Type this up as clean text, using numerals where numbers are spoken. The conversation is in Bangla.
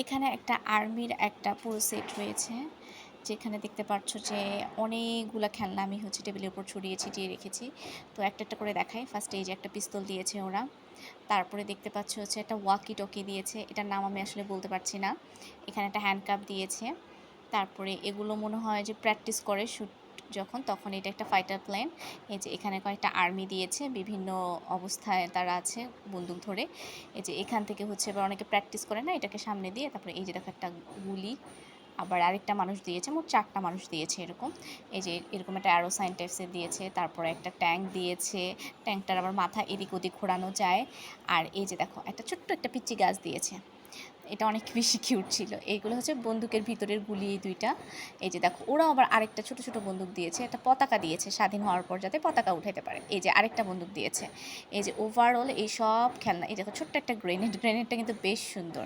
এখানে একটা আর্মির একটা পুরো সেট রয়েছে, যেখানে দেখতে পাচ্ছ যে অনেকগুলা খেলনা আমি টেবিলের উপর ছড়িয়ে ছিটিয়ে রেখেছি। তো একটা একটা করে দেখাই। ফার্স্টে এই যে একটা পিস্তল দিয়েছে ওরা। তারপরে দেখতে পাচ্ছ একটা ওয়াকি টকি দিয়েছে, এটার নাম আমি আসলে বলতে পারছি না। এখানে একটা হ্যান্ডকাপ দিয়েছে। তারপরে এগুলো মনে হয় যে প্র্যাকটিস করে শ্যুট যখন, তখন এটা একটা ফাইটার প্লেন। এই যে এখানে কয়েকটা আর্মি দিয়েছে, বিভিন্ন অবস্থায় তারা আছে বন্দুক ধরে। এই যে এখান থেকে এবার অনেকে প্র্যাকটিস করে না, এটাকে সামনে দিয়ে তারপরে এই যে দেখো একটা গুলি, আবার আরেকটা মানুষ দিয়েছে, মোট 4টা মানুষ দিয়েছে এরকম। এই যে এরকম একটা অ্যারো সাইন টাইপসের দিয়েছে, তারপরে একটা ট্যাঙ্ক দিয়েছে, ট্যাঙ্কটার আবার মাথা এদিক ওদিক ঘোরানো যায়। আর এই যে দেখো একটা ছোট্ট একটা পিচ্চি গাছ দিয়েছে, এটা অনেক বেশি কিউট ছিল। এইগুলো বন্দুকের ভিতরের গুলি, এই দুইটা। এই যে দেখো ওরা আবার আরেকটা ছোট ছোট বন্দুক দিয়েছে, একটা পতাকা দিয়েছে স্বাধীন হওয়ার পর যাতে পতাকা উঠাতে পারে। এই যে আরেকটা বন্দুক দিয়েছে। এই যে ওভারঅল এই সব খেলনা, এই দেখো ছোট্ট একটা গ্রেনেড, গ্রেনেডটা কিন্তু বেশ সুন্দর।